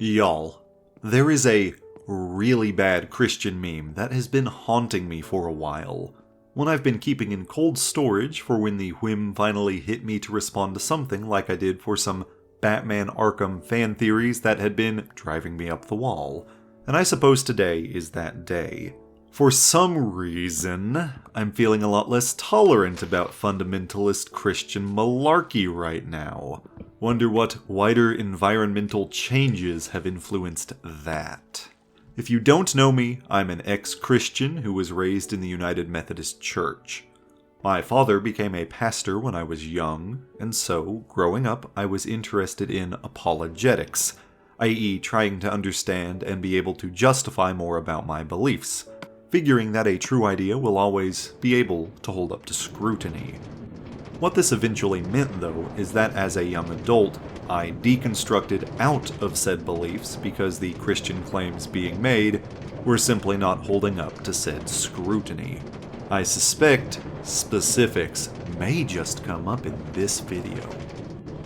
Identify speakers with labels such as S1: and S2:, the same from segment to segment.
S1: Y'all, there is a really bad Christian meme that has been haunting me for a while. One I've been keeping in cold storage for when the whim finally hit me to respond to something like I did for some Batman Arkham fan theories that had been driving me up the wall. And I suppose today is that day. For some reason, I'm feeling a lot less tolerant about fundamentalist Christian malarkey right now. Wonder what wider environmental changes have influenced that. If you don't know me, I'm an ex-Christian who was raised in the United Methodist Church. My father became a pastor when I was young, and so, growing up, I was interested in apologetics, i.e. trying to understand and be able to justify more about my beliefs, figuring that a true idea will always be able to hold up to scrutiny. What this eventually meant, though, is that as a young adult, I deconstructed out of said beliefs because the Christian claims being made were simply not holding up to said scrutiny. I suspect specifics may just come up in this video.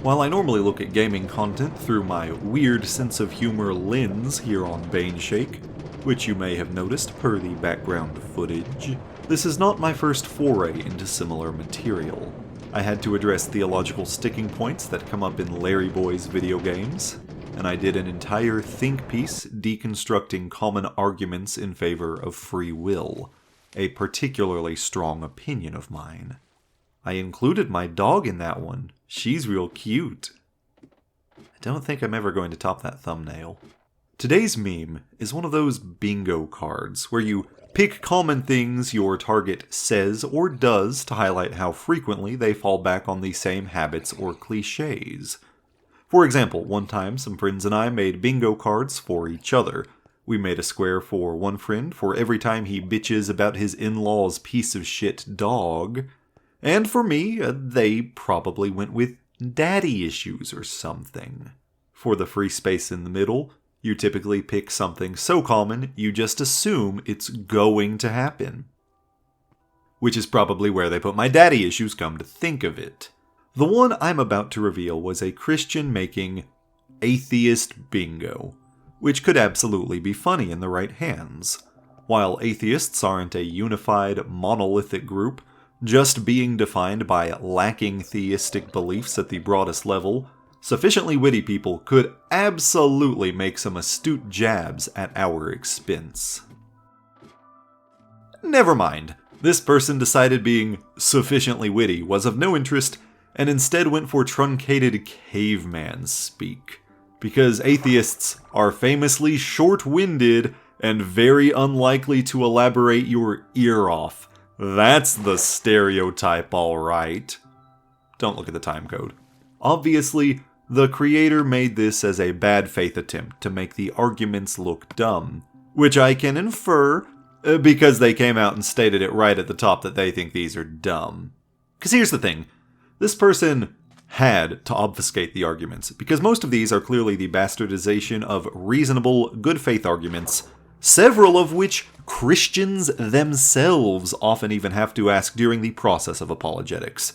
S1: While I normally look at gaming content through my weird sense of humor lens here on Baneshake, which you may have noticed per the background footage, this is not my first foray into similar material. I had to address theological sticking points that come up in Larry Boy's video games, and I did an entire think piece deconstructing common arguments in favor of free will, a particularly strong opinion of mine. I included my dog in that one. She's real cute. I don't think I'm ever going to top that thumbnail. Today's meme is one of those bingo cards where you pick common things your target says or does to highlight how frequently they fall back on the same habits or cliches. For example, one time some friends and I made bingo cards for each other. We made a square for one friend for every time he bitches about his in-laws' piece of shit dog. And for me, they probably went with daddy issues or something. For the free space in the middle, you typically pick something so common, you just assume it's going to happen. Which is probably where they put my daddy issues, come to think of it. The one I'm about to reveal was a Christian making Atheist Bingo, which could absolutely be funny in the right hands. While atheists aren't a unified, monolithic group, just being defined by lacking theistic beliefs at the broadest level, sufficiently witty people could absolutely make some astute jabs at our expense. Never mind. This person decided being sufficiently witty was of no interest and instead went for truncated caveman speak. Because atheists are famously short-winded and very unlikely to elaborate your ear off. That's the stereotype, alright. Don't look at the time code. Obviously, the creator made this as a bad faith attempt to make the arguments look dumb, which I can infer because they came out and stated it right at the top that they think these are dumb. Because here's the thing, this person had to obfuscate the arguments, because most of these are clearly the bastardization of reasonable, good faith arguments, several of which Christians themselves often even have to ask during the process of apologetics.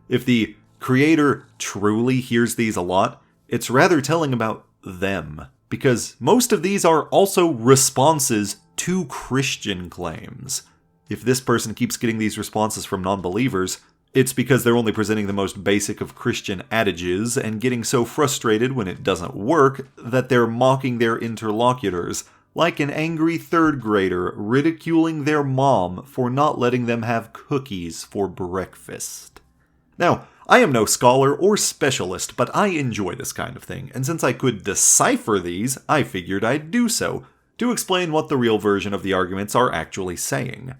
S1: If the creator truly hears these a lot, it's rather telling about them, because most of these are also responses to Christian claims. If this person keeps getting these responses from non-believers, it's because they're only presenting the most basic of Christian adages and getting so frustrated when it doesn't work that they're mocking their interlocutors, like an angry third grader ridiculing their mom for not letting them have cookies for breakfast. Now, I am no scholar or specialist, but I enjoy this kind of thing, and since I could decipher these, I figured I'd do so, to explain what the real version of the arguments are actually saying.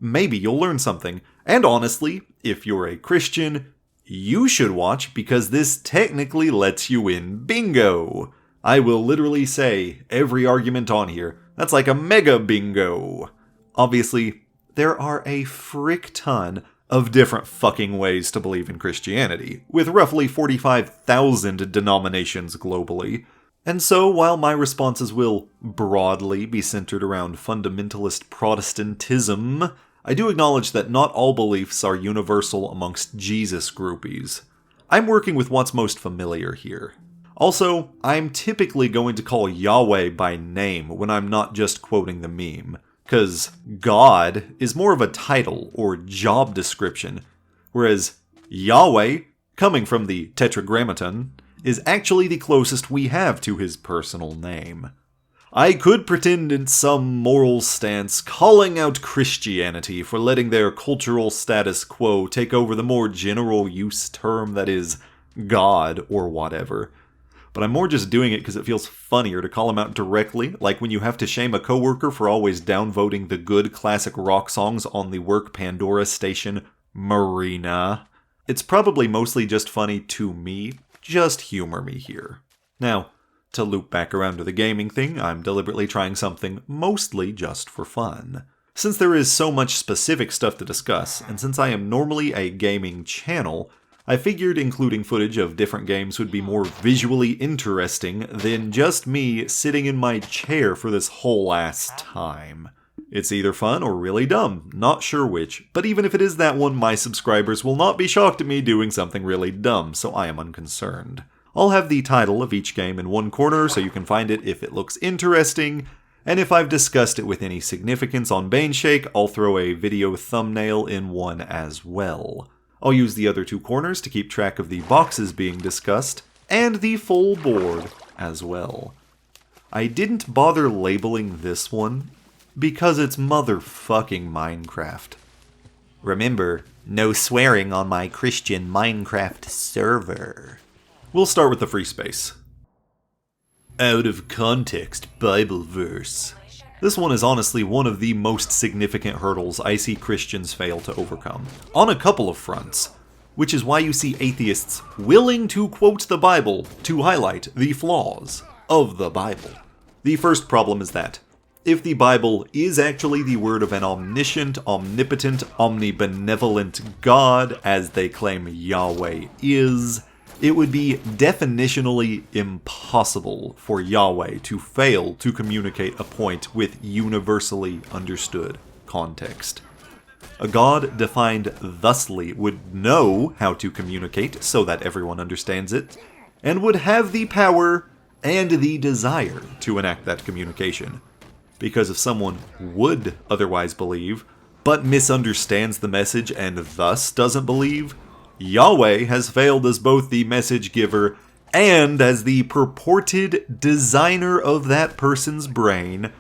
S1: Maybe you'll learn something, and honestly, if you're a Christian, you should watch because this technically lets you win bingo. I will literally say every argument on here. That's like a mega bingo. Obviously, there are a frick ton of different fucking ways to believe in Christianity, with roughly 45,000 denominations globally. And so, while my responses will broadly be centered around fundamentalist Protestantism, I do acknowledge that not all beliefs are universal amongst Jesus groupies. I'm working with what's most familiar here. Also, I'm typically going to call Yahweh by name when I'm not just quoting the meme, because God is more of a title or job description, whereas Yahweh, coming from the Tetragrammaton, is actually the closest we have to his personal name. I could pretend in some moral stance calling out Christianity for letting their cultural status quo take over the more general use term that is God or whatever. But I'm more just doing it because it feels funnier to call him out directly, like when you have to shame a coworker for always downvoting the good classic rock songs on the work Pandora station, Marina. It's probably mostly just funny to me. Just humor me here. Now, to loop back around to the gaming thing, I'm deliberately trying something mostly just for fun. Since there is so much specific stuff to discuss, and since I am normally a gaming channel, I figured including footage of different games would be more visually interesting than just me sitting in my chair for this whole ass time. It's either fun or really dumb, not sure which, but even if it is that one, my subscribers will not be shocked at me doing something really dumb, so I am unconcerned. I'll have the title of each game in one corner so you can find it if it looks interesting, and if I've discussed it with any significance on Baneshake, I'll throw a video thumbnail in one as well. I'll use the other two corners to keep track of the boxes being discussed, and the full board as well. I didn't bother labeling this one, because it's motherfucking Minecraft. Remember, no swearing on my Christian Minecraft server. We'll start with the free space. Out of context Bible verse. This one is honestly one of the most significant hurdles I see Christians fail to overcome, on a couple of fronts, which is why you see atheists willing to quote the Bible to highlight the flaws of the Bible. The first problem is that if the Bible is actually the word of an omniscient, omnipotent, omnibenevolent God, as they claim Yahweh is, it would be definitionally impossible for Yahweh to fail to communicate a point with universally understood context. A God defined thusly would know how to communicate so that everyone understands it, and would have the power and the desire to enact that communication. Because if someone would otherwise believe, but misunderstands the message and thus doesn't believe, Yahweh has failed as both the message giver and as the purported designer of that person's brain,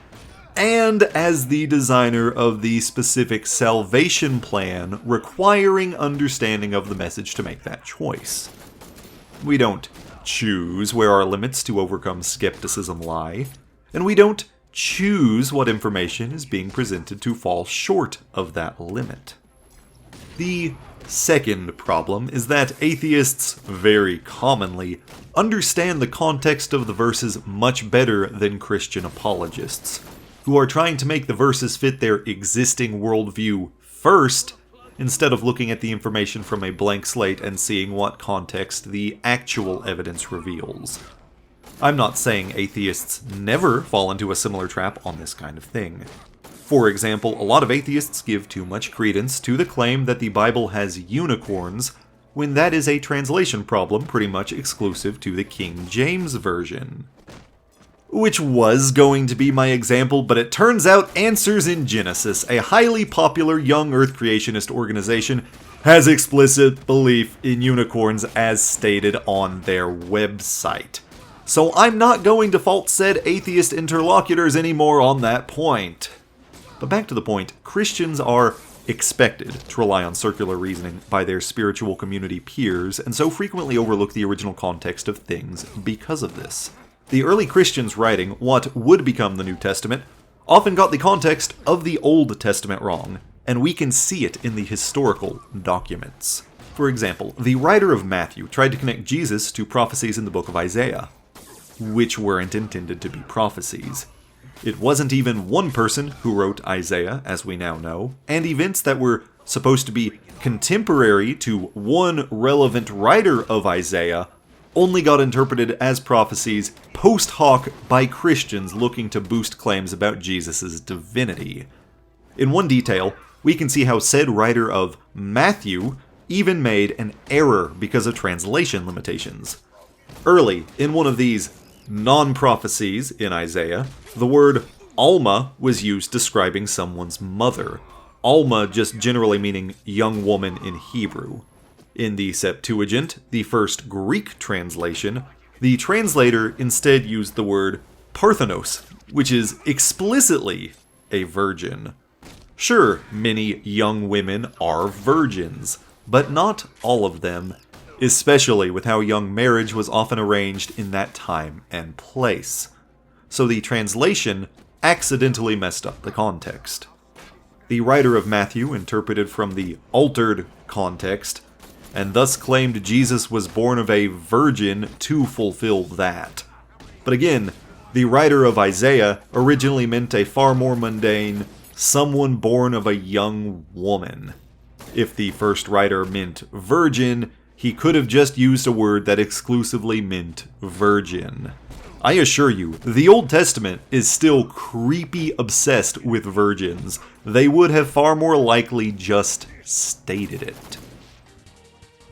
S1: and as the designer of the specific salvation plan requiring understanding of the message to make that choice. We don't choose where our limits to overcome skepticism lie, and we don't choose what information is being presented to fall short of that limit. The second problem is that atheists very commonly understand the context of the verses much better than Christian apologists, who are trying to make the verses fit their existing worldview first, instead of looking at the information from a blank slate and seeing what context the actual evidence reveals. I'm not saying atheists never fall into a similar trap on this kind of thing. For example, a lot of atheists give too much credence to the claim that the Bible has unicorns, when that is a translation problem pretty much exclusive to the King James Version. Which was going to be my example, but it turns out Answers in Genesis, a highly popular young Earth creationist organization, has explicit belief in unicorns as stated on their website. So I'm not going to fault said atheist interlocutors anymore on that point. But back to the point, Christians are expected to rely on circular reasoning by their spiritual community peers, and so frequently overlook the original context of things because of this. The early Christians writing what would become the New Testament often got the context of the Old Testament wrong, and we can see it in the historical documents. For example, the writer of Matthew tried to connect Jesus to prophecies in the book of Isaiah, which weren't intended to be prophecies. It wasn't even one person who wrote Isaiah, as we now know, and events that were supposed to be contemporary to one relevant writer of Isaiah only got interpreted as prophecies post hoc by Christians looking to boost claims about Jesus' divinity. In one detail, we can see how said writer of Matthew even made an error because of translation limitations. Early in one of these non-prophecies in Isaiah, the word Alma was used describing someone's mother. Alma just generally meaning young woman in Hebrew. In the Septuagint, the first Greek translation, the translator instead used the word Parthenos, which is explicitly a virgin. Sure, many young women are virgins, but not all of them, especially with how young marriage was often arranged in that time and place. So the translation accidentally messed up the context. The writer of Matthew interpreted from the altered context, and thus claimed Jesus was born of a virgin to fulfill that. But again, the writer of Isaiah originally meant a far more mundane, someone born of a young woman. If the first writer meant virgin, he could have just used a word that exclusively meant virgin. I assure you, the Old Testament is still creepy obsessed with virgins. They would have far more likely just stated it.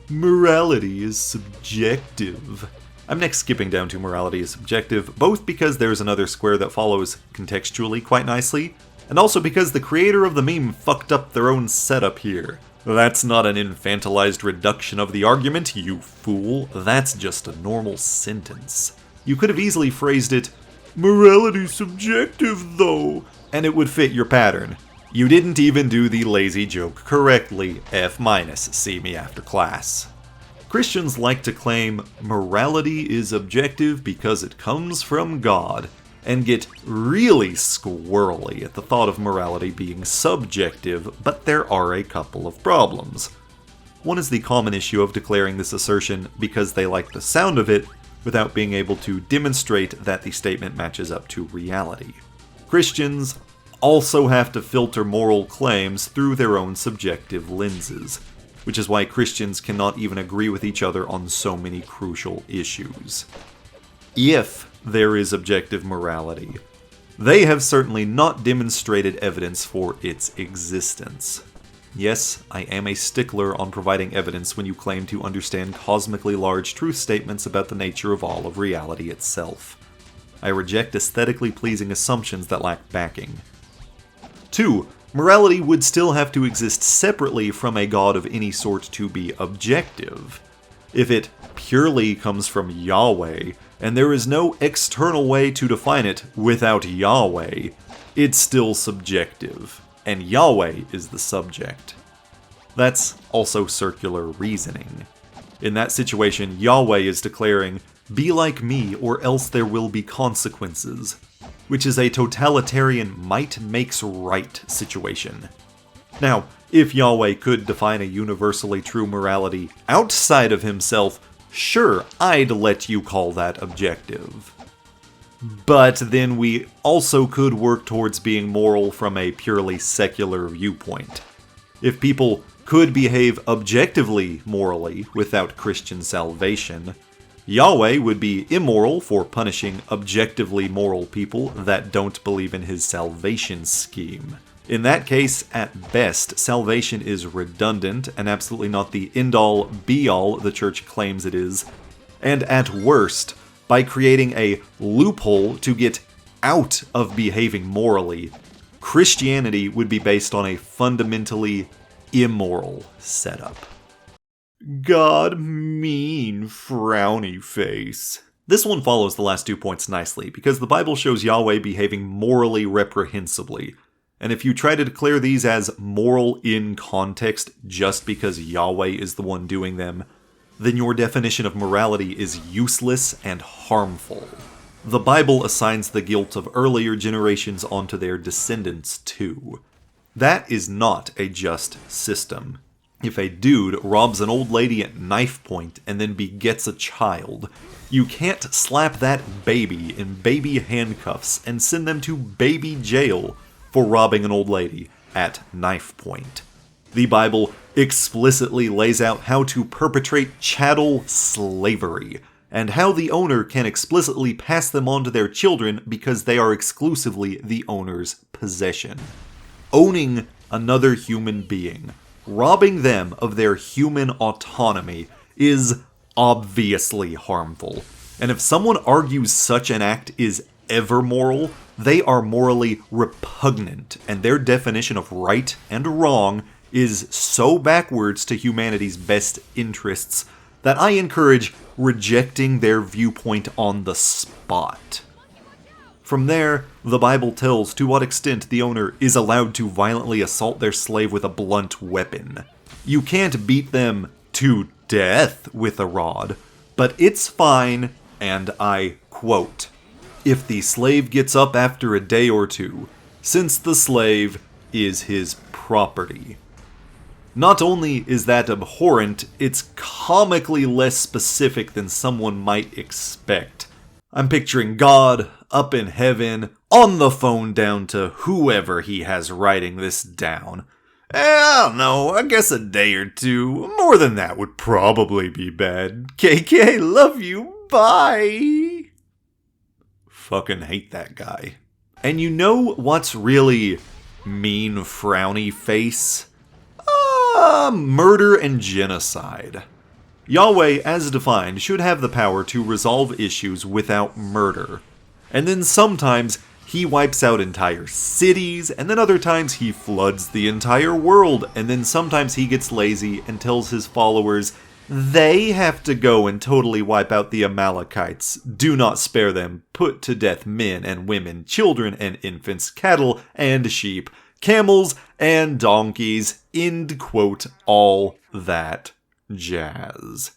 S1: Morality is subjective. I'm next skipping down to morality is subjective, both because there's another square that follows contextually quite nicely, and also because the creator of the meme fucked up their own setup here. That's not an infantilized reduction of the argument, you fool. That's just a normal sentence. You could have easily phrased it, morality's subjective though, and it would fit your pattern. You didn't even do the lazy joke correctly, F-, see me after class. Christians like to claim morality is objective because it comes from God, and get really squirrely at the thought of morality being subjective, but there are a couple of problems. One is the common issue of declaring this assertion because they like the sound of it, without being able to demonstrate that the statement matches up to reality. Christians also have to filter moral claims through their own subjective lenses, which is why Christians cannot even agree with each other on so many crucial issues. If there is objective morality, they have certainly not demonstrated evidence for its existence. Yes, I am a stickler on providing evidence when you claim to understand cosmically large truth statements about the nature of all of reality itself. I reject aesthetically pleasing assumptions that lack backing. 2. Morality would still have to exist separately from a god of any sort to be objective. If it purely comes from Yahweh, and there is no external way to define it without Yahweh, it's still subjective, and Yahweh is the subject. That's also circular reasoning. In that situation, Yahweh is declaring, "Be like me, or else there will be consequences," which is a totalitarian might makes right situation. Now, if Yahweh could define a universally true morality outside of himself, sure, I'd let you call that objective. But then we also could work towards being moral from a purely secular viewpoint. If people could behave objectively morally without Christian salvation, Yahweh would be immoral for punishing objectively moral people that don't believe in his salvation scheme. In that case, at best, salvation is redundant and absolutely not the end-all, be-all the church claims it is. And at worst, by creating a loophole to get out of behaving morally, Christianity would be based on a fundamentally immoral setup. God mean frowny face. This one follows the last 2 points nicely, because the Bible shows Yahweh behaving morally reprehensibly. And if you try to declare these as moral in context just because Yahweh is the one doing them, then your definition of morality is useless and harmful. The Bible assigns the guilt of earlier generations onto their descendants too. That is not a just system. If a dude robs an old lady at knife point and then begets a child, you can't slap that baby in baby handcuffs and send them to baby jail for robbing an old lady at knife point. The Bible explicitly lays out how to perpetrate chattel slavery, and how the owner can explicitly pass them on to their children because they are exclusively the owner's possession. Owning another human being, robbing them of their human autonomy, is obviously harmful. And if someone argues such an act is ever moral, they are morally repugnant, and their definition of right and wrong is so backwards to humanity's best interests that I encourage rejecting their viewpoint on the spot. From there, the Bible tells to what extent the owner is allowed to violently assault their slave with a blunt weapon. You can't beat them to death with a rod, but it's fine, and I quote, "if the slave gets up after a day or two, since the slave is his property." Not only is that abhorrent, it's comically less specific than someone might expect. I'm picturing God up in heaven, on the phone down to whoever he has writing this down. I don't know, I guess a day or two. More than that would probably be bad. KK, love you, bye! Fucking hate that guy. And you know what's really mean frowny face? Murder and genocide. Yahweh, as defined, should have the power to resolve issues without murder. And then sometimes he wipes out entire cities, and then other times he floods the entire world, and then sometimes he gets lazy and tells his followers they have to go and totally wipe out the Amalekites. Do not spare them. Put to death men and women, children and infants, cattle and sheep, camels and donkeys, end quote, all that jazz.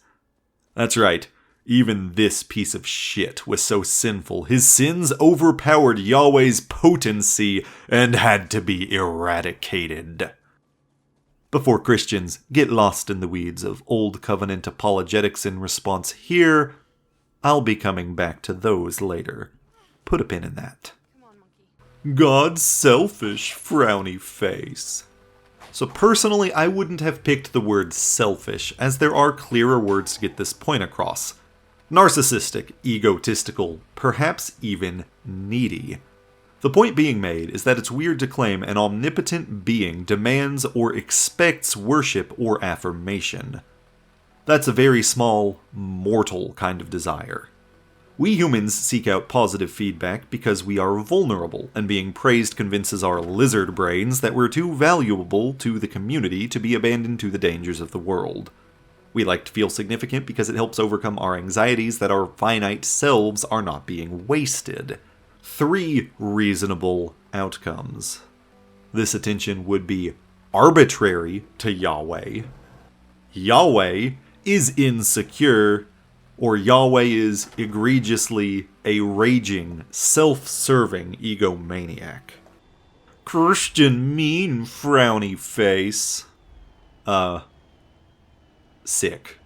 S1: That's right, even this piece of shit was so sinful, his sins overpowered Yahweh's potency and had to be eradicated. Before Christians get lost in the weeds of Old Covenant apologetics in response here, I'll be coming back to those later. Put a pin in that. God's selfish, frowny face. So personally, I wouldn't have picked the word selfish, as there are clearer words to get this point across. Narcissistic, egotistical, perhaps even needy. The point being made is that it's weird to claim an omnipotent being demands or expects worship or affirmation. That's a very small, mortal kind of desire. We humans seek out positive feedback because we are vulnerable, and being praised convinces our lizard brains that we're too valuable to the community to be abandoned to the dangers of the world. We like to feel significant because it helps overcome our anxieties that our finite selves are not being wasted. 3 reasonable outcomes. This attention would be arbitrary to Yahweh. Yahweh is insecure, or Yahweh is egregiously a raging, self-serving egomaniac. Christian mean frowny face. Sick.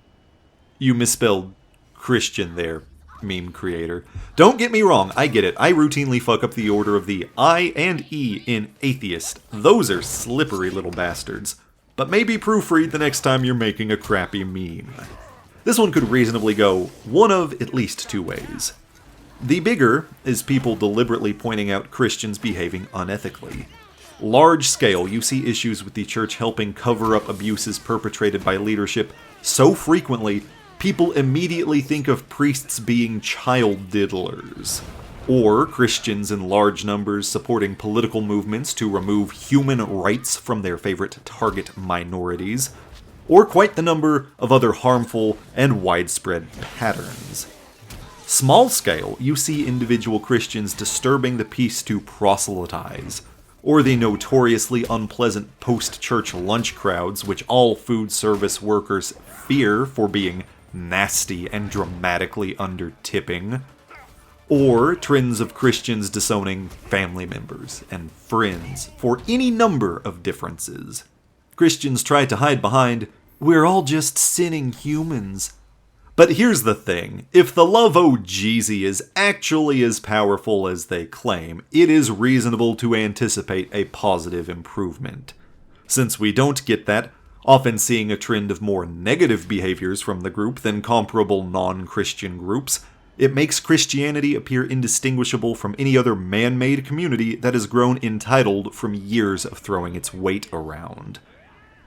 S1: You misspelled Christian there, meme creator. Don't get me wrong, I get it. I routinely fuck up the order of the I and E in atheist. Those are slippery little bastards. But maybe proofread the next time you're making a crappy meme. This one could reasonably go one of at least 2 ways. The bigger is people deliberately pointing out Christians behaving unethically. Large scale, you see issues with the church helping cover up abuses perpetrated by leadership so frequently, people immediately think of priests being child diddlers. Or Christians in large numbers supporting political movements to remove human rights from their favorite target minorities. Or quite the number of other harmful and widespread patterns. Small scale, you see individual Christians disturbing the peace to proselytize, or the notoriously unpleasant post-church lunch crowds which all food service workers fear for being nasty and dramatically under-tipping, or trends of Christians disowning family members and friends for any number of differences. Christians try to hide behind, we're all just sinning humans. But here's the thing, if the love o' Jeezy is actually as powerful as they claim, it is reasonable to anticipate a positive improvement. Since we don't get that, often seeing a trend of more negative behaviors from the group than comparable non-Christian groups, it makes Christianity appear indistinguishable from any other man-made community that has grown entitled from years of throwing its weight around.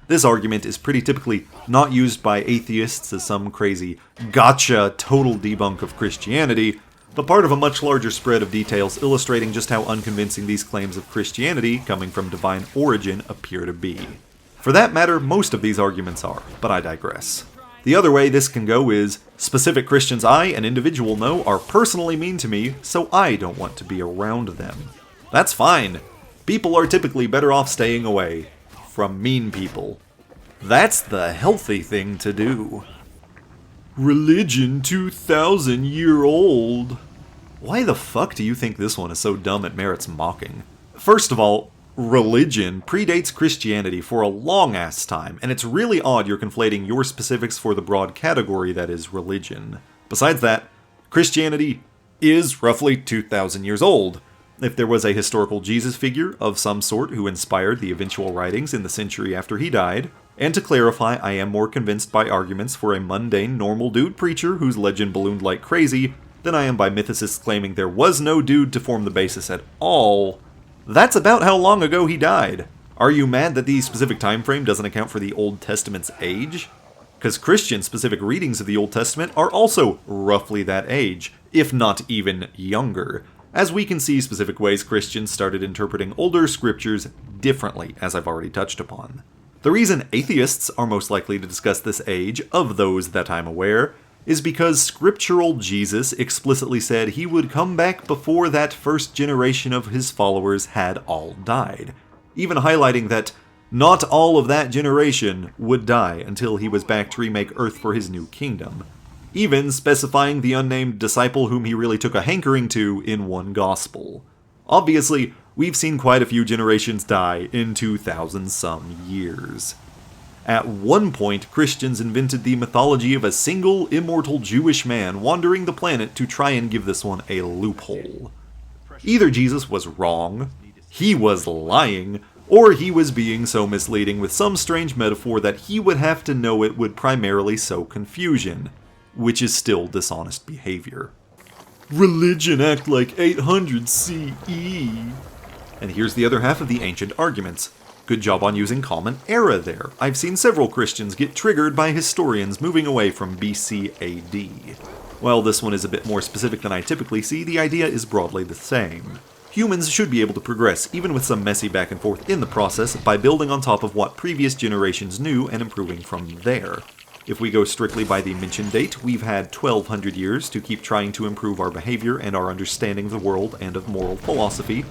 S1: This argument is pretty typically not used by atheists as some crazy gotcha total debunk of Christianity, but part of a much larger spread of details illustrating just how unconvincing these claims of Christianity coming from divine origin appear to be. For that matter, most of these arguments are, but I digress. The other way this can go is, specific Christians I, an individual, know are personally mean to me, so I don't want to be around them. That's fine. People are typically better off staying away from mean people. That's the healthy thing to do. Religion 2,000-year-old. Why the fuck do you think this one is so dumb it merits mocking? First of all, religion predates Christianity for a long-ass time, and it's really odd you're conflating your specifics for the broad category that is religion. Besides that, Christianity is roughly 2,000 years old. If there was a historical Jesus figure of some sort who inspired the eventual writings in the century after he died, and to clarify, I am more convinced by arguments for a mundane, normal dude preacher whose legend ballooned like crazy than I am by mythicists claiming there was no dude to form the basis at all. That's about how long ago he died. Are you mad that the specific time frame doesn't account for the Old Testament's age? Because Christian-specific readings of the Old Testament are also roughly that age, if not even younger, as we can see specific ways Christians started interpreting older scriptures differently, as I've already touched upon. The reason atheists are most likely to discuss this age, of those that I'm aware, is because scriptural Jesus explicitly said he would come back before that first generation of his followers had all died, even highlighting that not all of that generation would die until he was back to remake Earth for his new kingdom, even specifying the unnamed disciple whom he really took a hankering to in one gospel. Obviously, we've seen quite a few generations die in 2,000-some years. At one point, Christians invented the mythology of a single immortal Jewish man wandering the planet to try and give this one a loophole. Either Jesus was wrong, he was lying, or he was being so misleading with some strange metaphor that he would have to know it would primarily sow confusion, which is still dishonest behavior. Religion act like 800 CE. And here's the other half of the ancient arguments. Good job on using common era there. I've seen several Christians get triggered by historians moving away from BC AD. While this one is a bit more specific than I typically see, the idea is broadly the same. Humans should be able to progress, even with some messy back and forth in the process, by building on top of what previous generations knew and improving from there. If we go strictly by the mentioned date, we've had 1,200 years to keep trying to improve our behavior and our understanding of the world and of moral philosophy,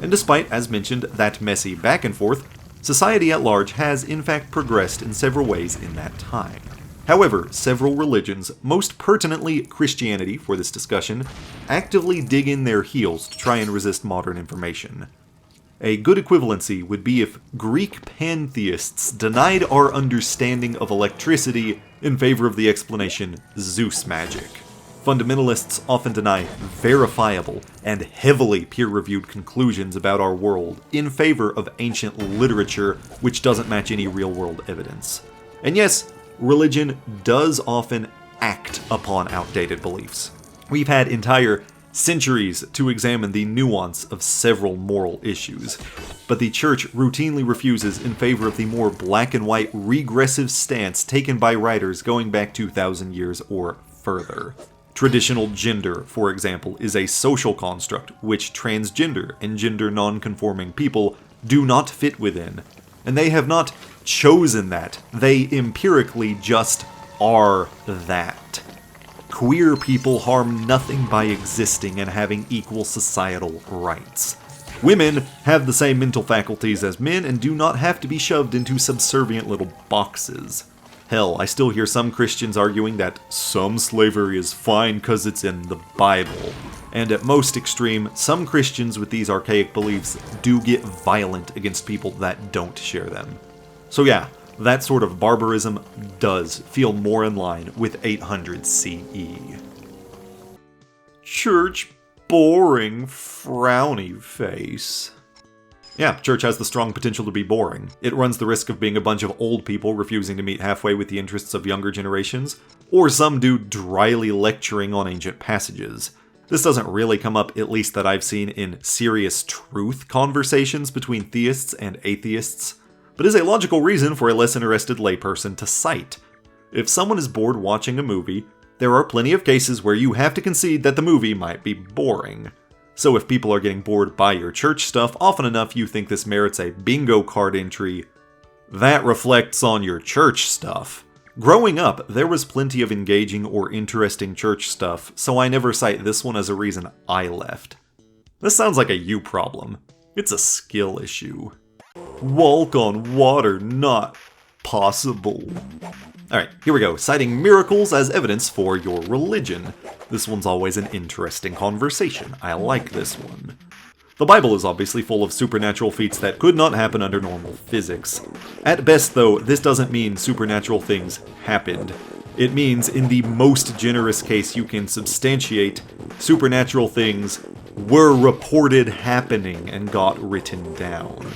S1: and despite, as mentioned, that messy back and forth, society at large has in fact progressed in several ways in that time. However, several religions, most pertinently Christianity for this discussion, actively dig in their heels to try and resist modern information. A good equivalency would be if Greek pantheists denied our understanding of electricity in favor of the explanation Zeus magic. Fundamentalists often deny verifiable and heavily peer-reviewed conclusions about our world in favor of ancient literature which doesn't match any real-world evidence. And yes, religion does often act upon outdated beliefs. We've had entire centuries to examine the nuance of several moral issues, but the church routinely refuses in favor of the more black and white regressive stance taken by writers going back 2,000 years or further. Traditional gender, for example, is a social construct which transgender and gender non-conforming people do not fit within, and they have not chosen that, they empirically just are that. Queer people harm nothing by existing and having equal societal rights. Women have the same mental faculties as men and do not have to be shoved into subservient little boxes. Hell, I still hear some Christians arguing that some slavery is fine because it's in the Bible. And at most extreme, some Christians with these archaic beliefs do get violent against people that don't share them. So yeah, that sort of barbarism does feel more in line with 800 CE. Church boring frowny face. Yeah, church has the strong potential to be boring. It runs the risk of being a bunch of old people refusing to meet halfway with the interests of younger generations, or some dude dryly lecturing on ancient passages. This doesn't really come up, at least that I've seen, in serious truth conversations between theists and atheists, but is a logical reason for a less interested layperson to cite. If someone is bored watching a movie, there are plenty of cases where you have to concede that the movie might be boring. So if people are getting bored by your church stuff often enough you think this merits a bingo card entry, that reflects on your church stuff. Growing up, there was plenty of engaging or interesting church stuff, so I never cite this one as a reason I left. This sounds like a you problem. It's a skill issue. Walk on water, not possible. Alright, here we go. Citing miracles as evidence for your religion. This one's always an interesting conversation. I like this one. The Bible is obviously full of supernatural feats that could not happen under normal physics. At best, though, this doesn't mean supernatural things happened. It means, in the most generous case you can substantiate, supernatural things were reported happening and got written down.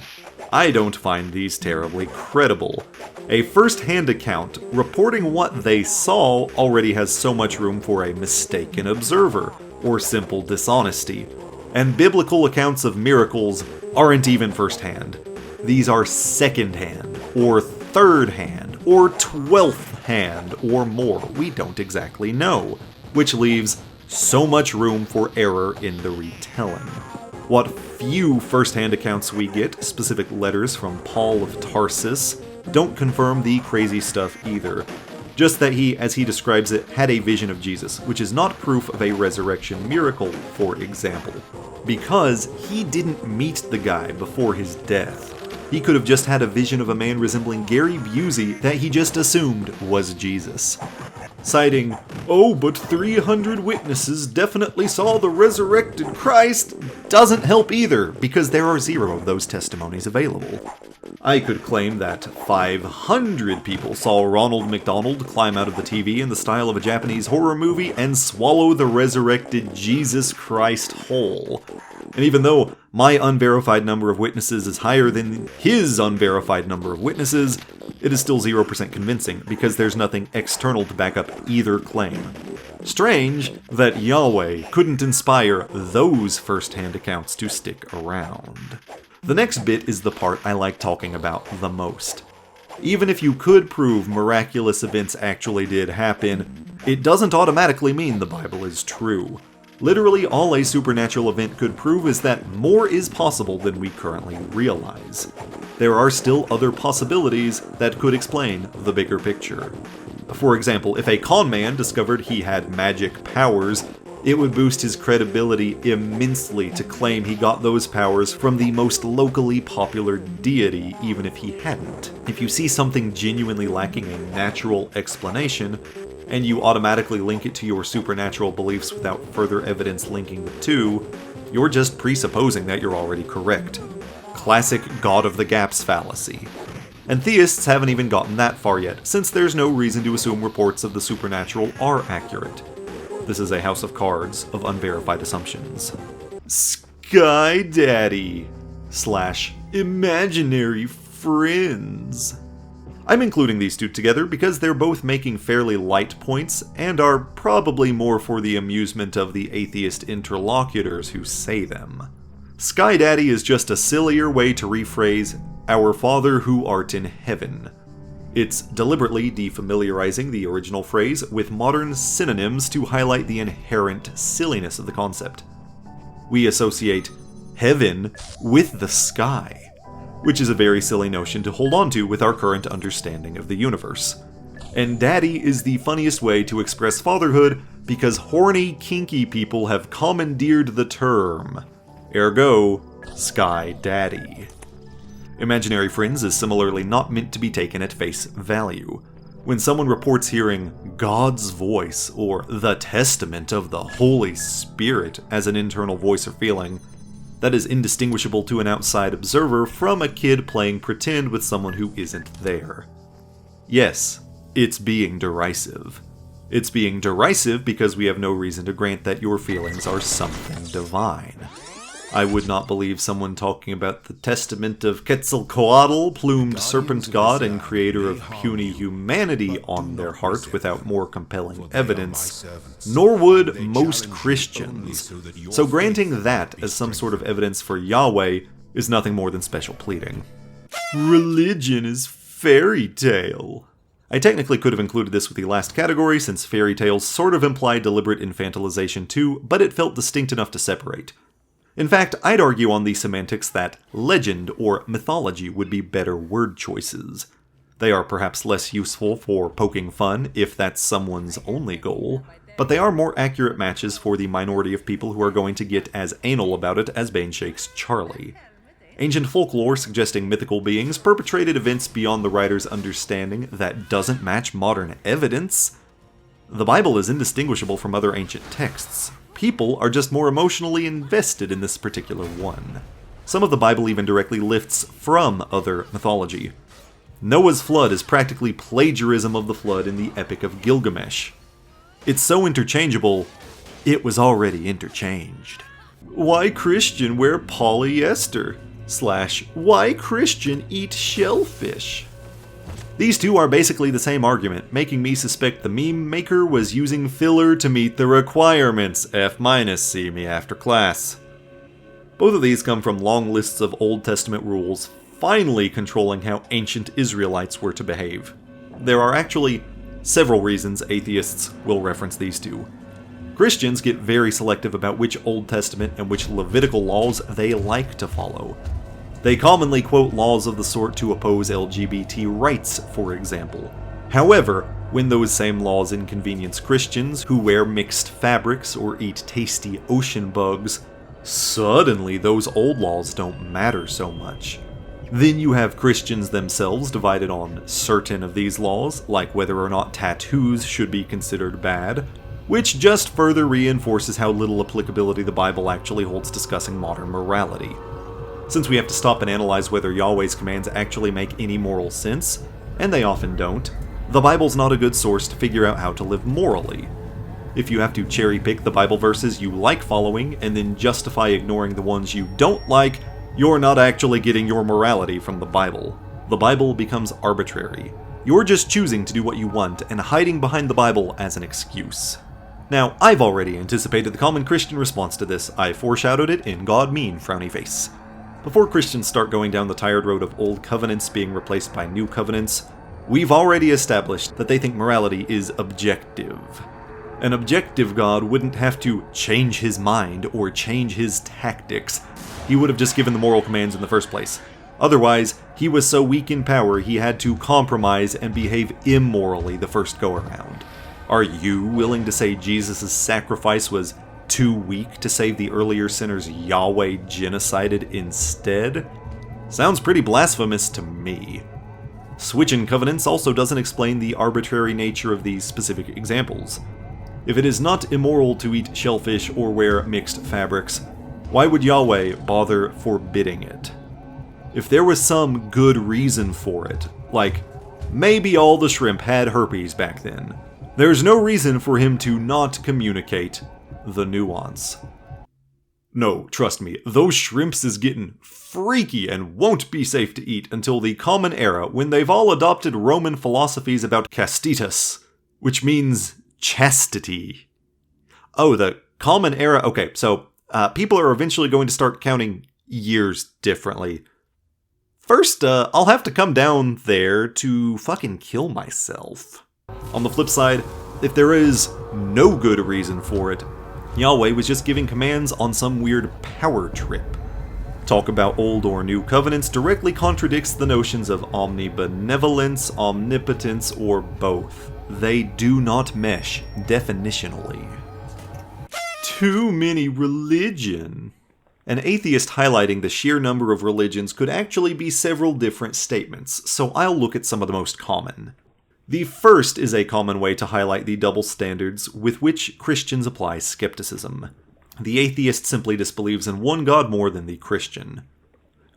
S1: I don't find these terribly credible. A first-hand account reporting what they saw already has so much room for a mistaken observer, or simple dishonesty. And biblical accounts of miracles aren't even first-hand. These are second-hand, or third-hand, or 12th hand, or more. We don't exactly know, which leaves so much room for error in the retelling. What few first-hand accounts we get, specific letters from Paul of Tarsus, don't confirm the crazy stuff either. Just that he, as he describes it, had a vision of Jesus, which is not proof of a resurrection miracle, for example. Because he didn't meet the guy before his death. He could have just had a vision of a man resembling Gary Busey that he just assumed was Jesus. Citing, "Oh, but 300 witnesses definitely saw the resurrected Christ," doesn't help either, because there are 0 of those testimonies available. I could claim that 500 people saw Ronald McDonald climb out of the TV in the style of a Japanese horror movie and swallow the resurrected Jesus Christ whole. And even though my unverified number of witnesses is higher than his unverified number of witnesses, it is still 0% convincing because there's nothing external to back up either claim. Strange that Yahweh couldn't inspire those first-hand accounts to stick around. The next bit is the part I like talking about the most. Even if you could prove miraculous events actually did happen, it doesn't automatically mean the Bible is true. Literally all a supernatural event could prove is that more is possible than we currently realize. There are still other possibilities that could explain the bigger picture. For example, if a con man discovered he had magic powers, it would boost his credibility immensely to claim he got those powers from the most locally popular deity, even if he hadn't. If you see something genuinely lacking a natural explanation, and you automatically link it to your supernatural beliefs without further evidence linking the two, you're just presupposing that you're already correct. Classic God of the Gaps fallacy. And theists haven't even gotten that far yet, since there's no reason to assume reports of the supernatural are accurate. This is a house of cards of unverified assumptions. Sky Daddy / imaginary friends. I'm including these two together because they're both making fairly light points and are probably more for the amusement of the atheist interlocutors who say them. Sky Daddy is just a sillier way to rephrase, "Our Father who art in heaven." It's deliberately defamiliarizing the original phrase with modern synonyms to highlight the inherent silliness of the concept. We associate heaven with the sky, which is a very silly notion to hold on to with our current understanding of the universe. And daddy is the funniest way to express fatherhood because horny, kinky people have commandeered the term. Ergo, Sky Daddy. Imaginary friends is similarly not meant to be taken at face value. When someone reports hearing God's voice or the testament of the Holy Spirit as an internal voice or feeling, that is indistinguishable to an outside observer from a kid playing pretend with someone who isn't there. Yes, it's being derisive. It's being derisive because we have no reason to grant that your feelings are something divine. I would not believe someone talking about the testament of Quetzalcoatl, plumed serpent god and creator of puny humanity on their heart without more compelling evidence, nor would most Christians. So granting that as some sort of evidence for Yahweh is nothing more than special pleading. Religion is fairy tale. I technically could have included this with the last category, since fairy tales sort of imply deliberate infantilization too, but it felt distinct enough to separate. In fact, I'd argue on the semantics that legend or mythology would be better word choices. They are perhaps less useful for poking fun, if that's someone's only goal, but they are more accurate matches for the minority of people who are going to get as anal about it as Baneshake's Charlie. Ancient folklore suggesting mythical beings perpetrated events beyond the writer's understanding that doesn't match modern evidence. The Bible is indistinguishable from other ancient texts. People are just more emotionally invested in this particular one. Some of the Bible even directly lifts from other mythology. Noah's flood is practically plagiarism of the flood in the Epic of Gilgamesh. It's so interchangeable, it was already interchanged. Why Christian wear polyester? / why Christian eat shellfish? These two are basically the same argument, making me suspect the meme maker was using filler to meet the requirements. F- see me after class. Both of these come from long lists of Old Testament rules, finally controlling how ancient Israelites were to behave. There are actually several reasons atheists will reference these two. Christians get very selective about which Old Testament and which Levitical laws they like to follow. They commonly quote laws of the sort to oppose LGBT rights, for example. However, when those same laws inconvenience Christians who wear mixed fabrics or eat tasty ocean bugs, suddenly those old laws don't matter so much. Then you have Christians themselves divided on certain of these laws, like whether or not tattoos should be considered bad, which just further reinforces how little applicability the Bible actually holds discussing modern morality. Since we have to stop and analyze whether Yahweh's commands actually make any moral sense, and they often don't, the Bible's not a good source to figure out how to live morally. If you have to cherry-pick the Bible verses you like following and then justify ignoring the ones you don't like, you're not actually getting your morality from the Bible. The Bible becomes arbitrary. You're just choosing to do what you want and hiding behind the Bible as an excuse. Now, I've already anticipated the common Christian response to this. I foreshadowed it in God mean frowny face. Before Christians start going down the tired road of old covenants being replaced by new covenants, we've already established that they think morality is objective. An objective God wouldn't have to change his mind or change his tactics. He would have just given the moral commands in the first place. Otherwise, he was so weak in power he had to compromise and behave immorally the first go-around. Are you willing to say Jesus' sacrifice was too weak to save the earlier sinners Yahweh genocided instead? Sounds pretty blasphemous to me. Switching covenants also doesn't explain the arbitrary nature of these specific examples. If it is not immoral to eat shellfish or wear mixed fabrics, why would Yahweh bother forbidding it? If there was some good reason for it, like maybe all the shrimp had herpes back then, there's no reason for him to not communicate the nuance. No, trust me, those shrimps is getting freaky and won't be safe to eat until the Common Era, when they've all adopted Roman philosophies about castitas, which means chastity. Oh, the Common Era. Okay, so people are eventually going to start counting years differently. First, I'll have to come down there to fucking kill myself. On the flip side, if there is no good reason for it, Yahweh was just giving commands on some weird power trip. Talk about old or new covenants directly contradicts the notions of omnibenevolence, omnipotence, or both. They do not mesh definitionally. Too many religion. An atheist highlighting the sheer number of religions could actually be several different statements, so I'll look at some of the most common. The first is a common way to highlight the double standards with which Christians apply skepticism. The atheist simply disbelieves in one God more than the Christian.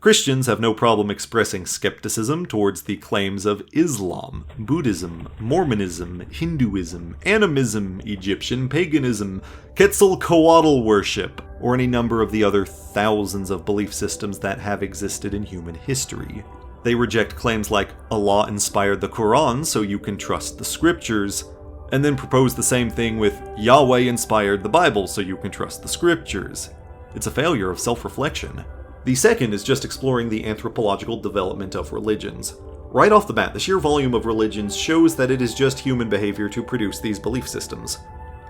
S1: Christians have no problem expressing skepticism towards the claims of Islam, Buddhism, Mormonism, Hinduism, animism, Egyptian paganism, Quetzalcoatl worship, or any number of the other thousands of belief systems that have existed in human history. They reject claims like Allah inspired the Quran so you can trust the scriptures, and then propose the same thing with Yahweh inspired the Bible so you can trust the scriptures. It's a failure of self-reflection. The second is just exploring the anthropological development of religions. Right off the bat, the sheer volume of religions shows that it is just human behavior to produce these belief systems.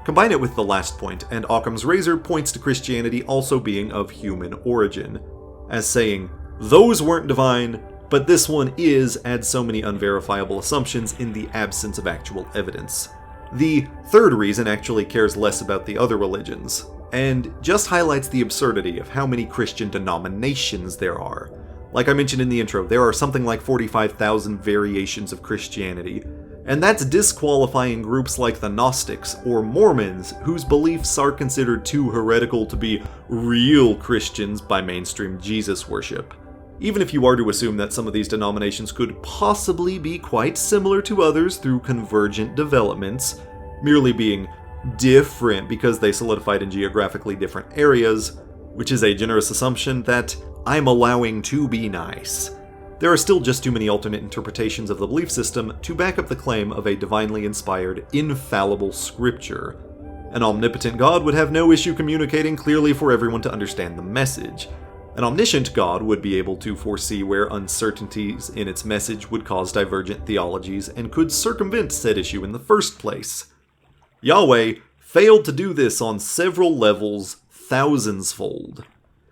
S1: Combine it with the last point, and Occam's razor points to Christianity also being of human origin, as saying, those weren't divine, but this one is, adds so many unverifiable assumptions in the absence of actual evidence. The third reason actually cares less about the other religions, and just highlights the absurdity of how many Christian denominations there are. Like I mentioned in the intro, there are something like 45,000 variations of Christianity, and that's disqualifying groups like the Gnostics or Mormons, whose beliefs are considered too heretical to be real Christians by mainstream Jesus worship. Even if you are to assume that some of these denominations could possibly be quite similar to others through convergent developments, merely being different because they solidified in geographically different areas, which is a generous assumption that I'm allowing to be nice. There are still just too many alternate interpretations of the belief system to back up the claim of a divinely inspired, infallible scripture. An omnipotent God would have no issue communicating clearly for everyone to understand the message. An omniscient God would be able to foresee where uncertainties in its message would cause divergent theologies and could circumvent said issue in the first place. Yahweh failed to do this on several levels, thousandsfold.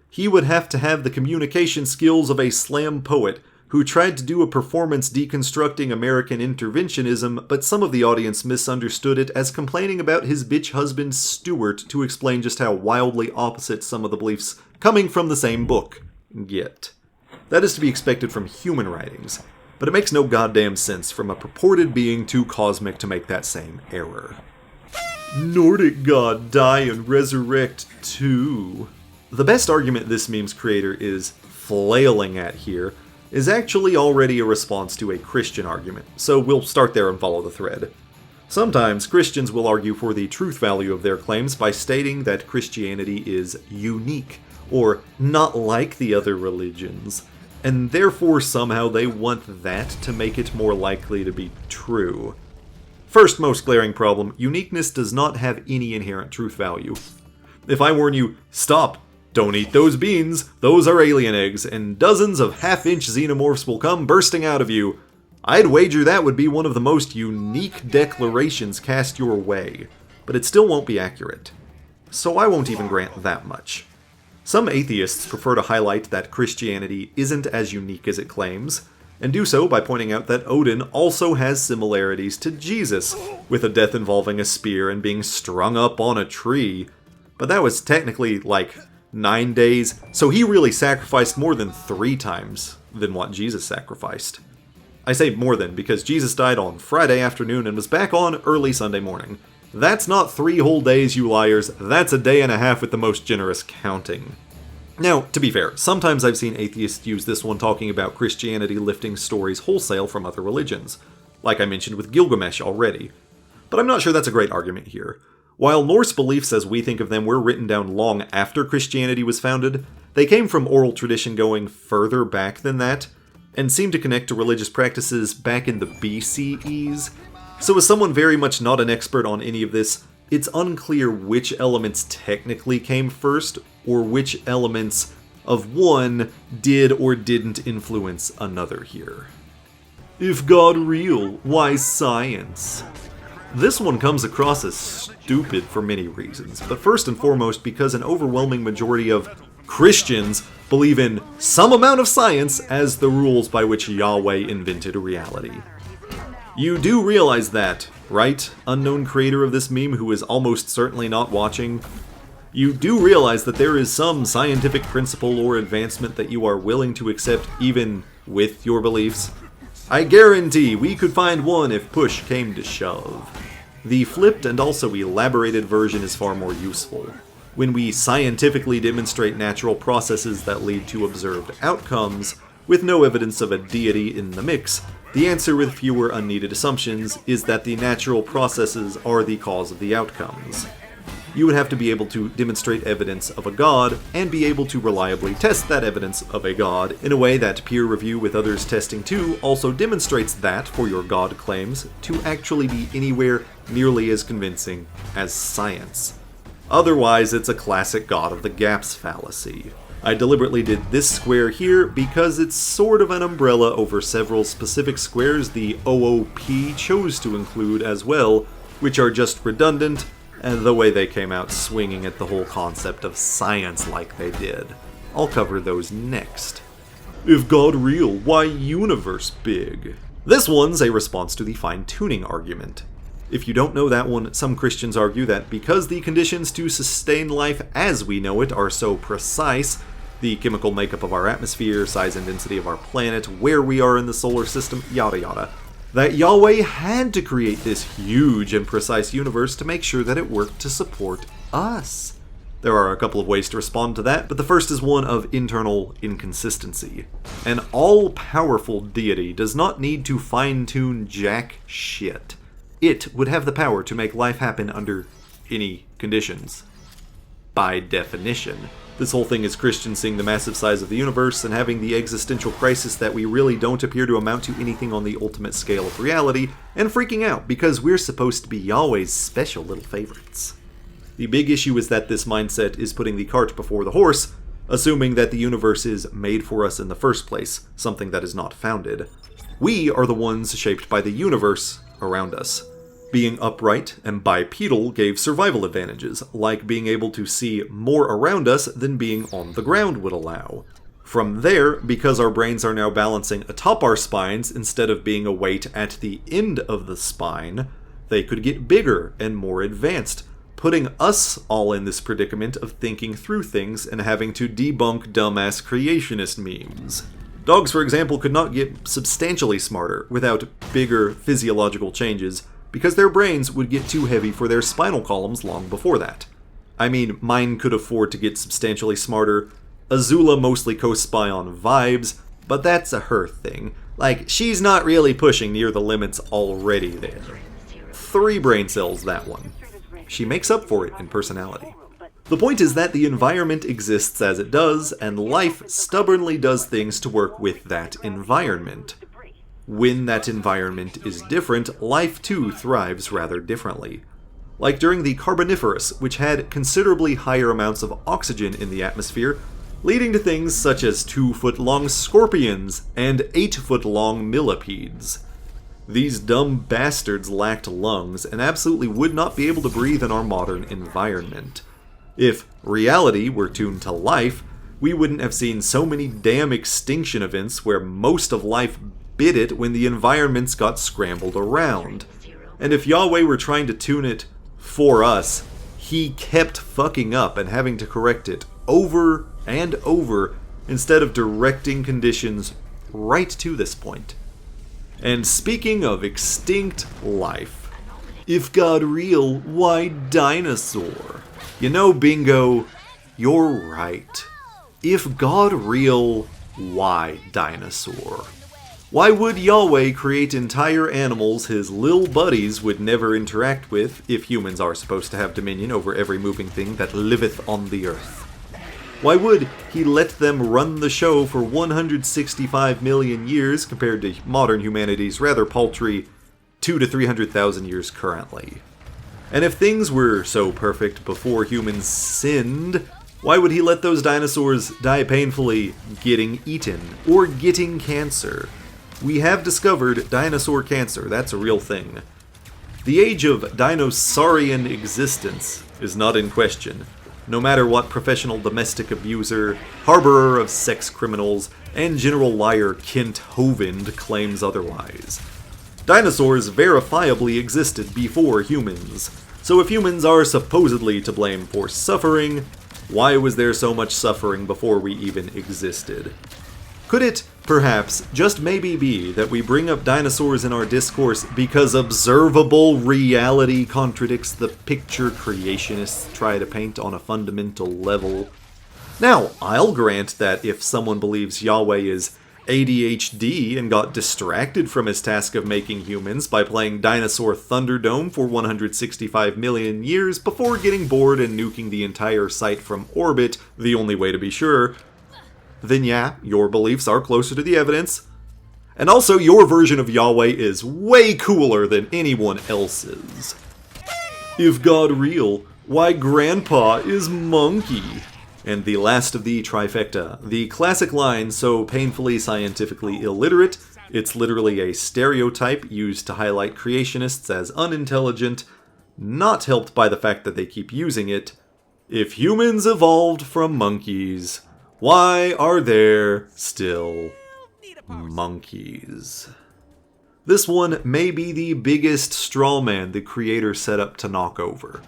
S1: He would have to have the communication skills of a slam poet who tried to do a performance deconstructing American interventionism, but some of the audience misunderstood it as complaining about his bitch husband Stuart to explain just how wildly opposite some of the beliefs coming from the same book get. That is to be expected from human writings, but it makes no goddamn sense from a purported being too cosmic to make that same error. Nordic god die and resurrect too. The best argument this meme's creator is flailing at here is actually already a response to a Christian argument, so we'll start there and follow the thread. Sometimes Christians will argue for the truth value of their claims by stating that Christianity is unique, or not like the other religions, and therefore somehow they want that to make it more likely to be true. First most glaring problem, uniqueness does not have any inherent truth value. If I warn you, stop, don't eat those beans, those are alien eggs, and dozens of half-inch xenomorphs will come bursting out of you, I'd wager that would be one of the most unique declarations cast your way, but it still won't be accurate. So I won't even grant that much. Some atheists prefer to highlight that Christianity isn't as unique as it claims, and do so by pointing out that Odin also has similarities to Jesus, with a death involving a spear and being strung up on a tree. But that was technically like 9 days, so he really sacrificed more than 3 times than what Jesus sacrificed. I say more than because Jesus died on Friday afternoon and was back on early Sunday morning. That's not 3 whole days, you liars, that's a day and a half with the most generous counting. Now, to be fair, sometimes I've seen atheists use this one talking about Christianity lifting stories wholesale from other religions, like I mentioned with Gilgamesh already. But I'm not sure that's a great argument here. While Norse beliefs as we think of them were written down long after Christianity was founded, they came from oral tradition going further back than that, and seem to connect to religious practices back in the BCEs. So as someone very much not an expert on any of this, it's unclear which elements technically came first, or which elements of one did or didn't influence another here. If God real, why science? This one comes across as stupid for many reasons, but first and foremost because an overwhelming majority of Christians believe in some amount of science as the rules by which Yahweh invented reality. You do realize that, right, unknown creator of this meme who is almost certainly not watching? You do realize that there is some scientific principle or advancement that you are willing to accept even with your beliefs? I guarantee we could find one if push came to shove. The flipped and also elaborated version is far more useful. When we scientifically demonstrate natural processes that lead to observed outcomes, with no evidence of a deity in the mix, the answer with fewer unneeded assumptions is that the natural processes are the cause of the outcomes. You would have to be able to demonstrate evidence of a god, and be able to reliably test that evidence of a god in a way that peer review with others testing too also demonstrates that, for your god claims, to actually be anywhere nearly as convincing as science. Otherwise, it's a classic god of the gaps fallacy. I deliberately did this square here because it's sort of an umbrella over several specific squares the OOP chose to include as well, which are just redundant, and the way they came out swinging at the whole concept of science like they did. I'll cover those next. If God real, why universe big? This one's a response to the fine-tuning argument. If you don't know that one, some Christians argue that because the conditions to sustain life as we know it are so precise, the chemical makeup of our atmosphere, size and density of our planet, where we are in the solar system, yada yada, that Yahweh had to create this huge and precise universe to make sure that it worked to support us. There are a couple of ways to respond to that, but the first is one of internal inconsistency. An all-powerful deity does not need to fine-tune jack shit. It would have the power to make life happen under any conditions. By definition. This whole thing is Christians seeing the massive size of the universe and having the existential crisis that we really don't appear to amount to anything on the ultimate scale of reality, and freaking out because we're supposed to be Yahweh's special little favorites. The big issue is that this mindset is putting the cart before the horse, assuming that the universe is made for us in the first place, something that is not founded. We are the ones shaped by the universe around us. Being upright and bipedal gave survival advantages, like being able to see more around us than being on the ground would allow. From there, because our brains are now balancing atop our spines instead of being a weight at the end of the spine, they could get bigger and more advanced, putting us all in this predicament of thinking through things and having to debunk dumbass creationist memes. Dogs, for example, could not get substantially smarter without bigger physiological changes, because their brains would get too heavy for their spinal columns long before that. I mean, mine could afford to get substantially smarter. Azula mostly co-spy on vibes, but that's a her thing. Like, she's not really pushing near the limits already there. 3 brain cells, that one. She makes up for it in personality. The point is that the environment exists as it does, and life stubbornly does things to work with that environment. When that environment is different, life too thrives rather differently. Like during the Carboniferous, which had considerably higher amounts of oxygen in the atmosphere, leading to things such as 2-foot-long scorpions and 8-foot-long millipedes. These dumb bastards lacked lungs and absolutely would not be able to breathe in our modern environment. If reality were tuned to life, we wouldn't have seen so many damn extinction events where most of life bit it when the environments got scrambled around. And if Yahweh were trying to tune it for us, he kept fucking up and having to correct it over and over instead of directing conditions right to this point. And speaking of extinct life, if God real, why dinosaur? You know, Bingo, you're right. If God real, why dinosaur? Why would Yahweh create entire animals his lil buddies would never interact with if humans are supposed to have dominion over every moving thing that liveth on the earth? Why would he let them run the show for 165 million years compared to modern humanity's rather paltry 200 to 300,000 years currently? And if things were so perfect before humans sinned, why would he let those dinosaurs die painfully getting eaten or getting cancer? We have discovered dinosaur cancer, that's a real thing. The age of dinosaurian existence is not in question, no matter what professional domestic abuser, harborer of sex criminals, and general liar Kent Hovind claims otherwise. Dinosaurs verifiably existed before humans, so if humans are supposedly to blame for suffering, why was there so much suffering before we even existed? Could it, perhaps, just maybe be that we bring up dinosaurs in our discourse because observable reality contradicts the picture creationists try to paint on a fundamental level? Now, I'll grant that if someone believes Yahweh is ADHD and got distracted from his task of making humans by playing Dinosaur Thunderdome for 165 million years before getting bored and nuking the entire site from orbit, the only way to be sure, then yeah, your beliefs are closer to the evidence. And also, your version of Yahweh is way cooler than anyone else's. If God real, why Grandpa is monkey? And the last of the trifecta, the classic line so painfully scientifically illiterate, it's literally a stereotype used to highlight creationists as unintelligent, not helped by the fact that they keep using it. If humans evolved from monkeys, why are there still monkeys? This one may be the biggest straw man the creator set up to knock over,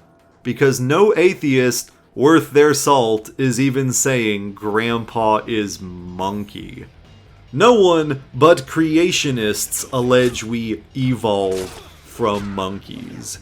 S1: because no atheist worth their salt is even saying Grandpa is monkey. No one but creationists allege we evolved from monkeys.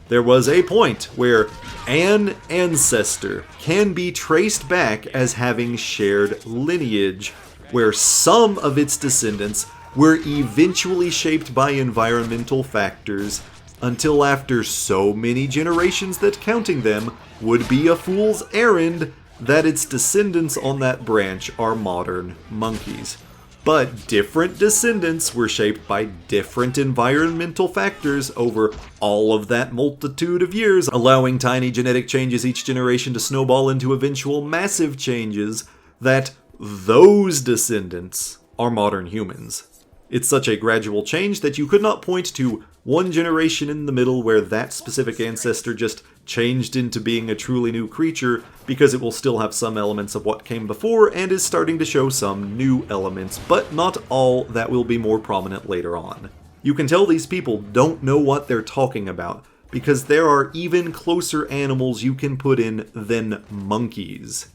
S1: There was a point where an ancestor can be traced back as having shared lineage, where some of its descendants were eventually shaped by environmental factors, until after so many generations that counting them would be a fool's errand that its descendants on that branch are modern monkeys. But different descendants were shaped by different environmental factors over all of that multitude of years, allowing tiny genetic changes each generation to snowball into eventual massive changes that those descendants are modern humans. It's such a gradual change that you could not point to one generation in the middle where that specific ancestor just changed into being a truly new creature, because it will still have some elements of what came before and is starting to show some new elements, but not all that will be more prominent later on. You can tell these people don't know what they're talking about, because there are even closer animals you can put in than monkeys.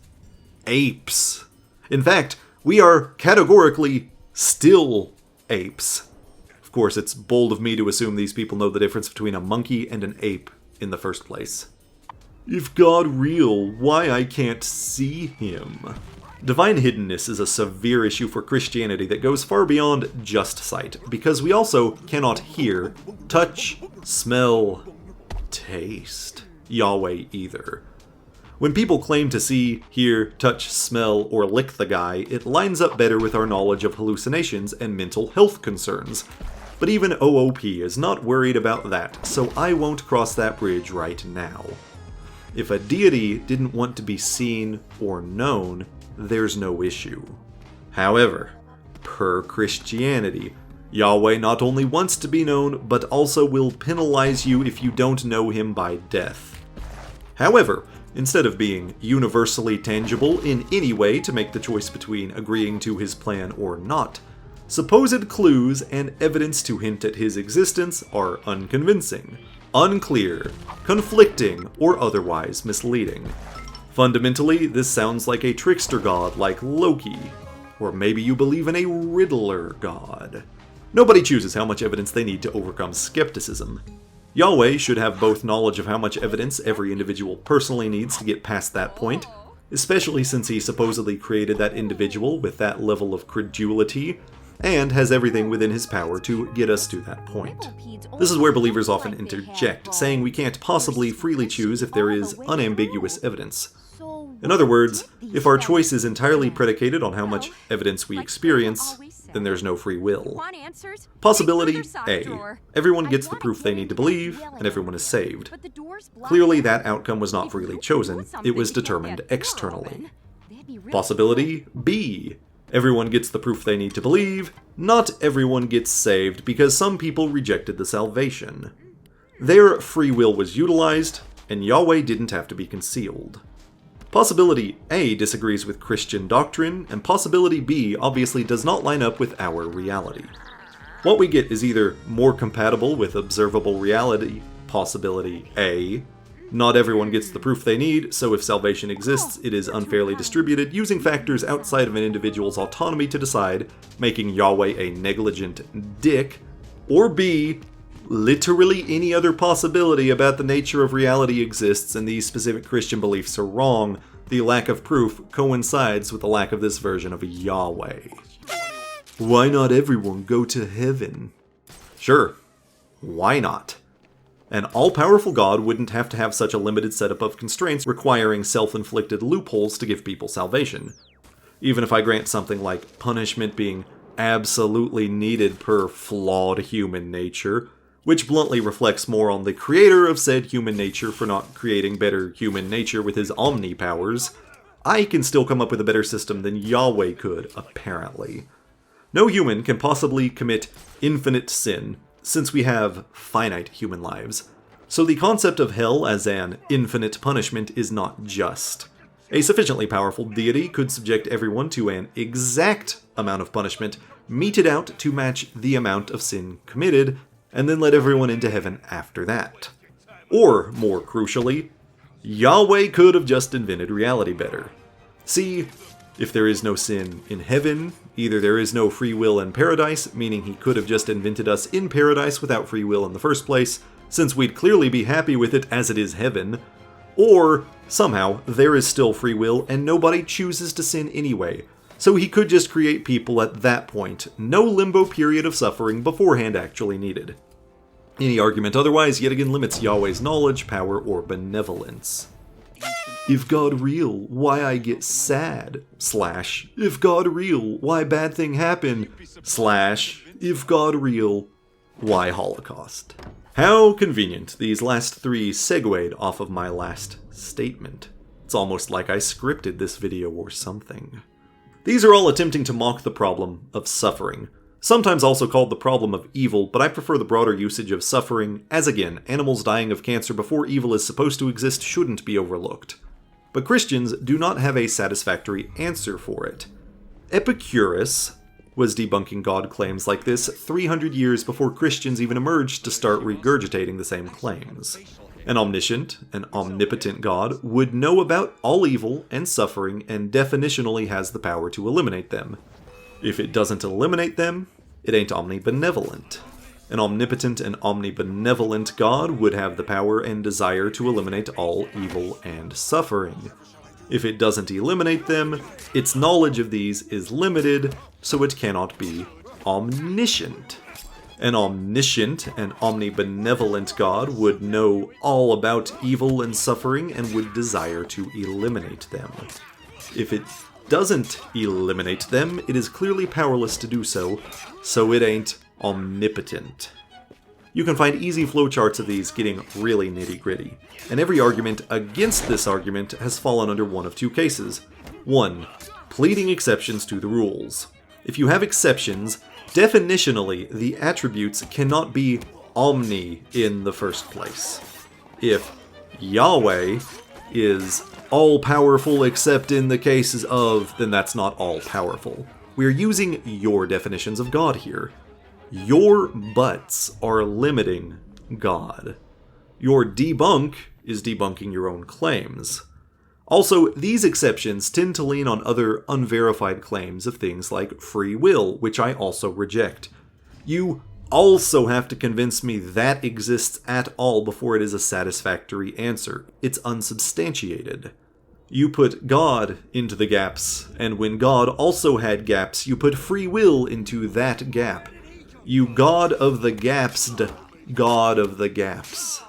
S1: Apes. In fact, we are categorically still apes. Of course, it's bold of me to assume these people know the difference between a monkey and an ape in the first place. If God real, why I can't see him? Divine hiddenness is a severe issue for Christianity that goes far beyond just sight, because we also cannot hear, touch, smell, taste Yahweh either. When people claim to see, hear, touch, smell, or lick the guy, it lines up better with our knowledge of hallucinations and mental health concerns. But even OOP is not worried about that, so I won't cross that bridge right now. If a deity didn't want to be seen or known, there's no issue. However, per Christianity, Yahweh not only wants to be known, but also will penalize you if you don't know him by death. However, instead of being universally tangible in any way to make the choice between agreeing to his plan or not, supposed clues and evidence to hint at his existence are unconvincing, unclear, conflicting, or otherwise misleading. Fundamentally, this sounds like a trickster god like Loki, or maybe you believe in a Riddler god. Nobody chooses how much evidence they need to overcome skepticism. Yahweh should have both knowledge of how much evidence every individual personally needs to get past that point, especially since he supposedly created that individual with that level of credulity, and has everything within his power to get us to that point. This is where believers often interject, saying we can't possibly freely choose if there is unambiguous evidence. In other words, if our choice is entirely predicated on how much evidence we experience, then there's no free will. Possibility A. Everyone gets the proof they need to believe, and everyone is saved. Clearly, that outcome was not freely chosen, it was determined externally. Possibility B. Everyone gets the proof they need to believe, not everyone gets saved because some people rejected the salvation. Their free will was utilized, and Yahweh didn't have to be concealed. Possibility A disagrees with Christian doctrine, and possibility B obviously does not line up with our reality. What we get is either more compatible with observable reality, possibility A, not everyone gets the proof they need, so if salvation exists, it is unfairly distributed using factors outside of an individual's autonomy to decide, making Yahweh a negligent dick, or B, literally any other possibility about the nature of reality exists and these specific Christian beliefs are wrong. The lack of proof coincides with the lack of this version of Yahweh. Why not everyone go to heaven? Sure, why not? An all-powerful God wouldn't have to have such a limited setup of constraints requiring self-inflicted loopholes to give people salvation. Even if I grant something like punishment being absolutely needed per flawed human nature, which bluntly reflects more on the creator of said human nature for not creating better human nature with his omni-powers, I can still come up with a better system than Yahweh could, apparently. No human can possibly commit infinite sin, since we have finite human lives. So the concept of hell as an infinite punishment is not just. A sufficiently powerful deity could subject everyone to an exact amount of punishment, meted out to match the amount of sin committed, and then let everyone into heaven after that. Or, more crucially, Yahweh could have just invented reality better. See, if there is no sin in heaven, either there is no free will in paradise, meaning he could have just invented us in paradise without free will in the first place, since we'd clearly be happy with it as it is heaven, or somehow there is still free will and nobody chooses to sin anyway, so he could just create people at that point, no limbo period of suffering beforehand actually needed. Any argument otherwise yet again limits Yahweh's knowledge, power, or benevolence. If God real, why I get sad? / if God real, why bad thing happen? / if God real, why Holocaust? How convenient these last three segued off of my last statement. It's almost like I scripted this video or something. These are all attempting to mock the problem of suffering, sometimes also called the problem of evil, but I prefer the broader usage of suffering, as again, animals dying of cancer before evil is supposed to exist shouldn't be overlooked. But Christians do not have a satisfactory answer for it. Epicurus was debunking God claims like this 300 years before Christians even emerged to start regurgitating the same claims. An omniscient and omnipotent God would know about all evil and suffering and definitionally has the power to eliminate them. If it doesn't eliminate them, it ain't omnibenevolent. An omnipotent and omnibenevolent God would have the power and desire to eliminate all evil and suffering. If it doesn't eliminate them, its knowledge of these is limited, so it cannot be omniscient. An omniscient and omnibenevolent God would know all about evil and suffering and would desire to eliminate them. If it doesn't eliminate them, it is clearly powerless to do so, so it ain't omnipotent. You can find easy flowcharts of these getting really nitty-gritty, and every argument against this argument has fallen under one of two cases. 1. Pleading exceptions to the rules. If you have exceptions, definitionally the attributes cannot be omni in the first place. If Yahweh is all-powerful except in the cases of, then that's not all-powerful. We're using your definitions of God here. Your buts are limiting God. Your debunk is debunking your own claims. Also, these exceptions tend to lean on other unverified claims of things like free will, which I also reject. You also have to convince me that exists at all before it is a satisfactory answer. It's unsubstantiated. You put God into the gaps, and when God also had gaps, you put free will into that gap. You God of the gapsed, God of the gaps.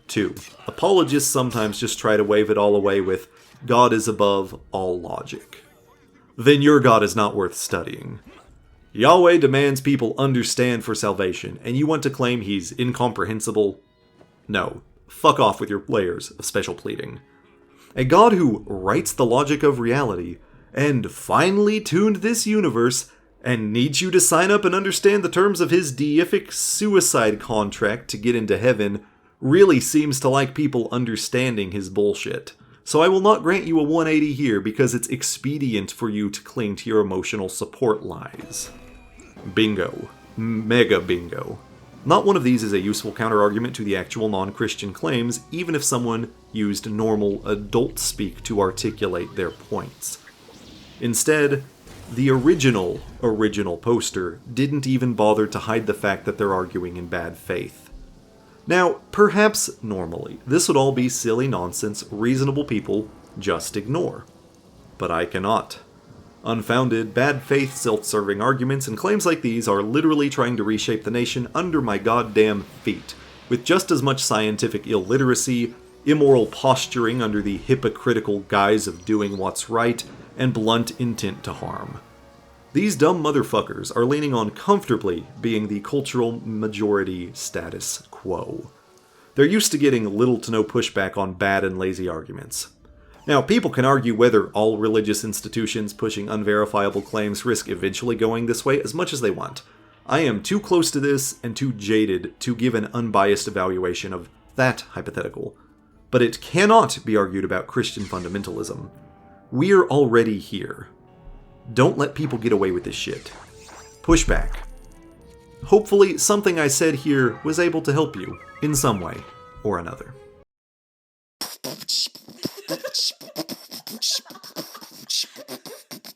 S1: 2. Apologists sometimes just try to wave it all away with, God is above all logic. Then your God is not worth studying. Yahweh demands people understand for salvation, and you want to claim he's incomprehensible? No. Fuck off with your layers of special pleading. A God who writes the logic of reality, and finely tuned this universe, and needs you to sign up and understand the terms of his deific suicide contract to get into heaven, really seems to like people understanding his bullshit. So I will not grant you a 180 here because it's expedient for you to cling to your emotional support lies. Bingo. Mega bingo. Not one of these is a useful counterargument to the actual non-Christian claims, even if someone used normal adult speak to articulate their points. Instead, the original poster didn't even bother to hide the fact that they're arguing in bad faith. Now, perhaps normally, this would all be silly nonsense reasonable people just ignore. But I cannot. Unfounded, bad faith, self-serving arguments and claims like these are literally trying to reshape the nation under my goddamn feet, with just as much scientific illiteracy, immoral posturing under the hypocritical guise of doing what's right, and blunt intent to harm. These dumb motherfuckers are leaning on comfortably being the cultural majority status quo. They're used to getting little to no pushback on bad and lazy arguments. Now, people can argue whether all religious institutions pushing unverifiable claims risk eventually going this way as much as they want. I am too close to this and too jaded to give an unbiased evaluation of that hypothetical. But it cannot be argued about Christian fundamentalism. We're already here. Don't let people get away with this shit. Push back. Hopefully, something I said here was able to help you in some way or another.